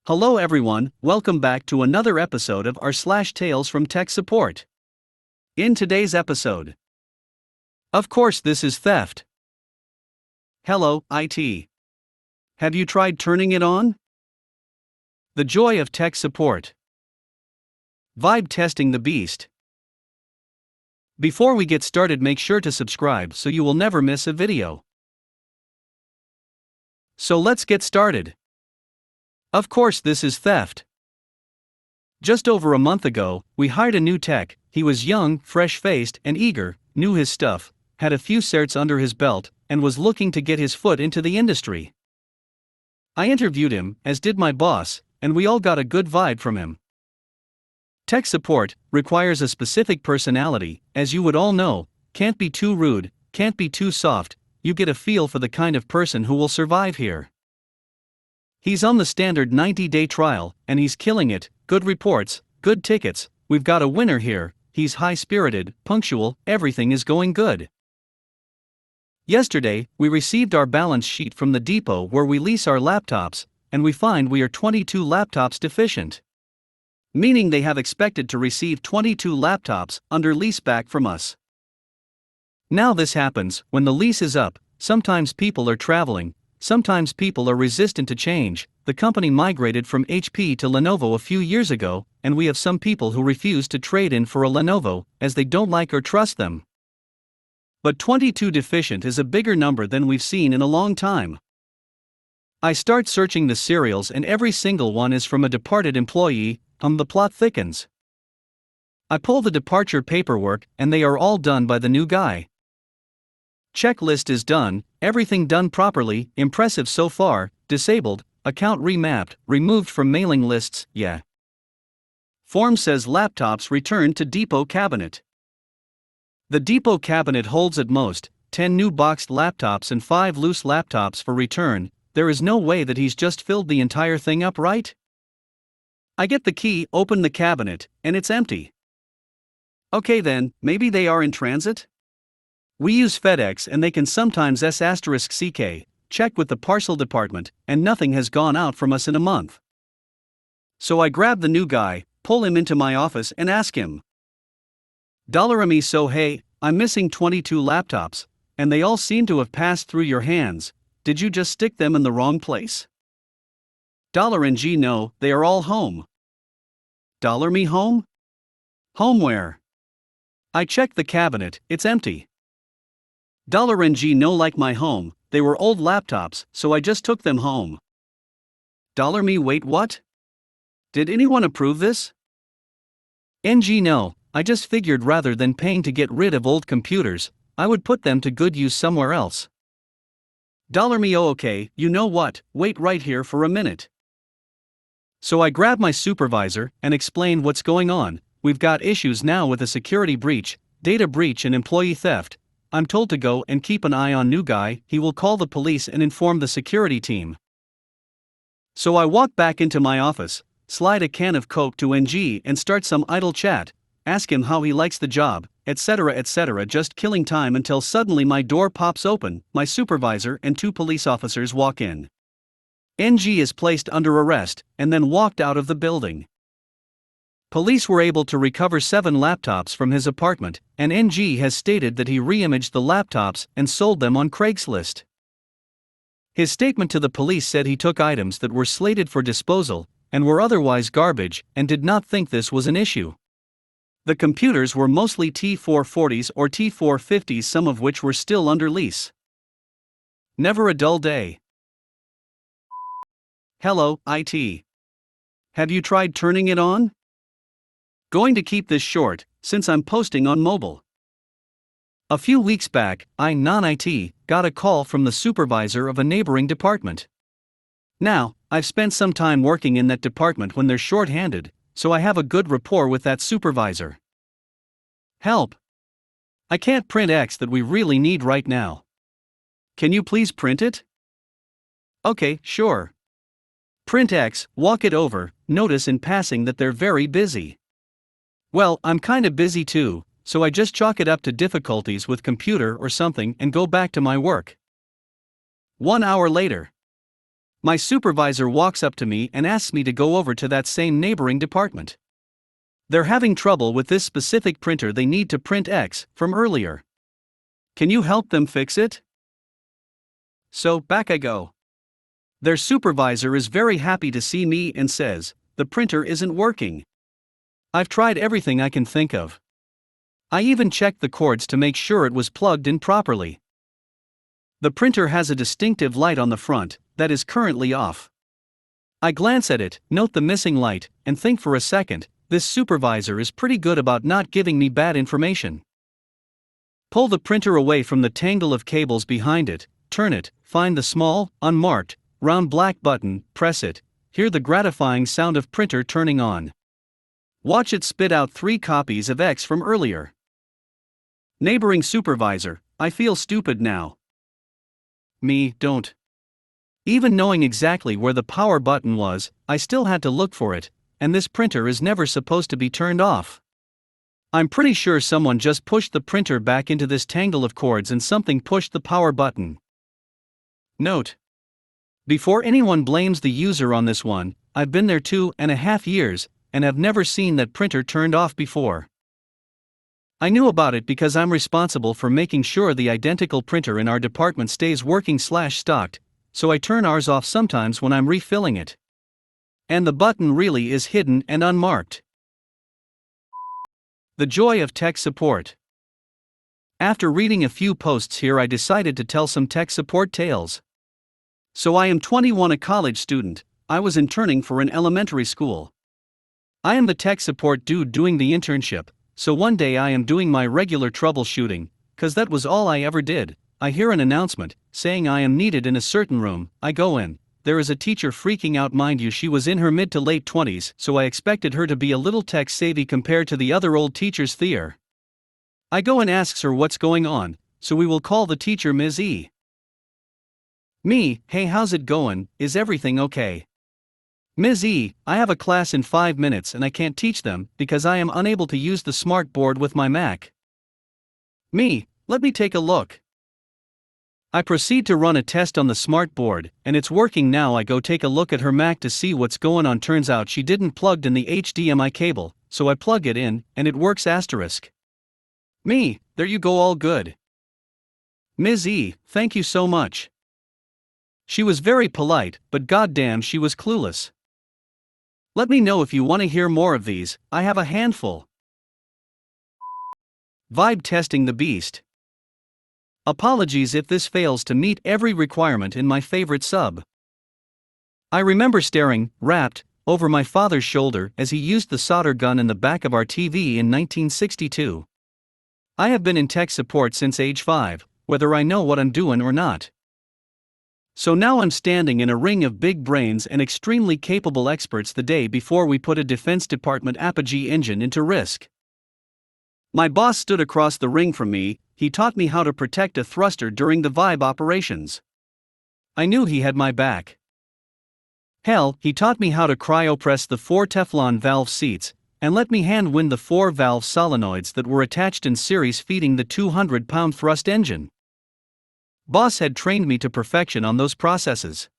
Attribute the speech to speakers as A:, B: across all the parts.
A: Hello everyone, welcome back to another episode of r/slash Tales from Tech Support. In today's episode, of course this is theft. Hello, IT. Have you tried turning it on? The joy of tech support. Vibe testing the beast. Before we get started, make sure to subscribe so you will never miss a video. So let's get started. Of course this is theft. Just over a month ago, we hired a new tech. He was young, fresh-faced, and eager, knew his stuff, had a few certs under his belt, and was looking to get his foot into the industry. I interviewed him, as did my boss, and we all got a good vibe from him. Tech support requires a specific personality, as you would all know. Can't be too rude, can't be too soft. You get a feel for the kind of person who will survive here. He's on the standard 90-day trial, and he's killing it. Good reports, good tickets, we've got a winner here. He's high-spirited, punctual, everything is going good. Yesterday, we received our balance sheet from the depot where we lease our laptops, and we find we are 22 laptops deficient. Meaning they have expected to receive 22 laptops under lease back from us. Now this happens when the lease is up. Sometimes people are traveling, sometimes people are resistant to change. The company migrated from HP to Lenovo a few years ago, and we have some people who refuse to trade in for a Lenovo, as they don't like or trust them. But 22 deficient is a bigger number than we've seen in a long time. I start searching the serials and every single one is from a departed employee. The plot thickens. I pull the departure paperwork and they are all done by the new guy. Checklist is done, everything done properly, impressive so far. Disabled, account remapped, removed from mailing lists, yeah. Form says laptops returned to depot cabinet. The depot cabinet holds at most 10 new boxed laptops and 5 loose laptops for return. There is no way that he's just filled the entire thing up, right? I get the key, open the cabinet, and it's empty. Okay then, maybe they are in transit? We use FedEx and they can sometimes *CK, check with the parcel department, and nothing has gone out from us in a month. So I grab the new guy, pull him into my office and ask him. $me so hey, I'm missing 22 laptops, and they all seem to have passed through your hands. Did you just stick them in the wrong place? $ng no, they are all home. $me home? Home where? I checked the cabinet, it's empty. $ng no like my home, they were old laptops, so I just took them home. $me wait what? Did anyone approve this? Ng no, I just figured rather than paying to get rid of old computers, I would put them to good use somewhere else. $me oh okay, you know what, wait right here for a minute. So I grab my supervisor and explain what's going on. We've got issues now with a security breach, data breach and employee theft. I'm told to go and keep an eye on new guy. He will call the police and inform the security team. So I walk back into my office, slide a can of Coke to NG and start some idle chat, ask him how he likes the job, etc., just killing time until suddenly my door pops open, my supervisor and 2 police officers walk in. NG is placed under arrest, and then walked out of the building. Police were able to recover 7 laptops from his apartment, and NG has stated that he re-imaged the laptops and sold them on Craigslist. His statement to the police said he took items that were slated for disposal, and were otherwise garbage, and did not think this was an issue. The computers were mostly T440s or T450s, some of which were still under lease. Never a dull day. Hello, IT. Have you tried turning it on? Going to keep this short, since I'm posting on mobile. A few weeks back, I, non-IT, got a call from the supervisor of a neighboring department. Now, I've spent some time working in that department when they're short-handed, so I have a good rapport with that supervisor. Help! I can't print X that we really need right now. Can you please print it? Okay, sure. Print X, walk it over, notice in passing that they're very busy. Well, I'm kinda busy too, so I just chalk it up to difficulties with computer or something and go back to my work. 1 hour later. My supervisor walks up to me and asks me to go over to that same neighboring department. They're having trouble with this specific printer. They need to print X from earlier. Can you help them fix it? So, back I go. Their supervisor is very happy to see me and says, "The printer isn't working. I've tried everything I can think of. I even checked the cords to make sure it was plugged in properly. The printer has a distinctive light on the front that is currently off." I glance at it, note the missing light, and think for a second, this supervisor is pretty good about not giving me bad information. Pull the printer away from the tangle of cables behind it, turn it, find the small, unmarked, round black button, press it, hear the gratifying sound of printer turning on. Watch it spit out 3 copies of X from earlier. Neighboring supervisor, I feel stupid now. Me, don't. Even knowing exactly where the power button was, I still had to look for it, and this printer is never supposed to be turned off. I'm pretty sure someone just pushed the printer back into this tangle of cords and something pushed the power button. Note: before anyone blames the user on this one, I've been there 2.5 years, and have never seen that printer turned off before. I knew about it because I'm responsible for making sure the identical printer in our department stays working/stocked, so I turn ours off sometimes when I'm refilling it. And the button really is hidden and unmarked. The joy of tech support. After reading a few posts here, I decided to tell some tech support tales. So I am 21, a college student. I was interning for an elementary school. I am the tech support dude doing the internship, so one day I am doing my regular troubleshooting, cause that was all I ever did. I hear an announcement, saying I am needed in a certain room. I go in. There is a teacher freaking out. Mind you, she was in her mid to late 20s, so I expected her to be a little tech savvy compared to the other old teachers there. I go and asks her what's going on, so we will call the teacher Ms. E. Me, "Hey, how's it going? Is everything okay?" Ms. E, "I have a class in 5 minutes and I can't teach them because I am unable to use the smart board with my Mac." Me, "Let me take a look." I proceed to run a test on the smart board, and it's working now. I go take a look at her Mac to see what's going on. Turns out she didn't plugged in the HDMI cable, so I plug it in, and it works *. Me, "There you go, all good." Ms. E, "Thank you so much." She was very polite, but goddamn, she was clueless. Let me know if you want to hear more of these. I have a handful. Vibe testing the beast. Apologies if this fails to meet every requirement in my favorite sub. I remember staring, rapt, over my father's shoulder as he used the solder gun in the back of our TV in 1962. I have been in tech support since age 5, whether I know what I'm doing or not. So now I'm standing in a ring of big brains and extremely capable experts the day before we put a Defense Department Apogee engine into risk. My boss stood across the ring from me. He taught me how to protect a thruster during the Vibe operations. I knew he had my back. Hell, he taught me how to cryopress the 4 Teflon valve seats, and let me hand-wind the 4 valve solenoids that were attached in series feeding the 200-pound thrust engine. Boss had trained me to perfection on those processes.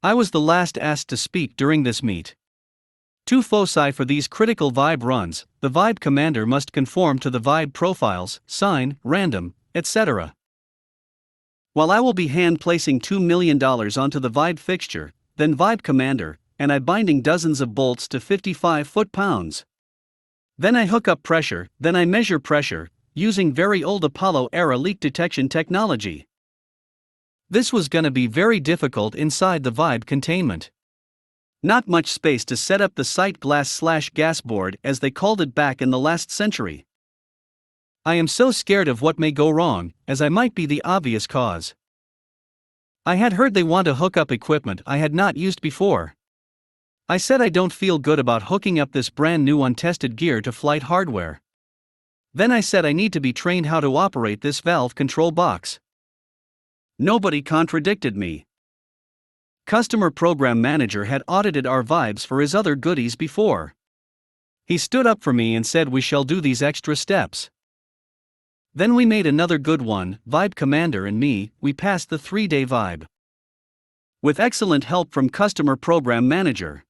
A: I was the last asked to speak during this meet. 2 foci for these critical Vibe runs. The Vibe commander must conform to the Vibe profiles, sign, random, etc. While I will be hand placing $2 million onto the Vibe fixture, then Vibe commander, and I binding dozens of bolts to 55 foot-pounds. Then I hook up pressure, then I measure pressure, using very old Apollo-era leak detection technology. This was gonna be very difficult inside the Vibe containment. Not much space to set up the sight glass/gas board as they called it back in the last century. I am so scared of what may go wrong, as I might be the obvious cause. I had heard they want to hook up equipment I had not used before. I said I don't feel good about hooking up this brand new untested gear to flight hardware. Then I said I need to be trained how to operate this valve control box. Nobody contradicted me. Customer program manager had audited our Vibes for his other goodies before. He stood up for me and said we shall do these extra steps. Then we made another good one. Vibe commander and me, we passed the 3-day Vibe. with excellent help from Customer Program Manager.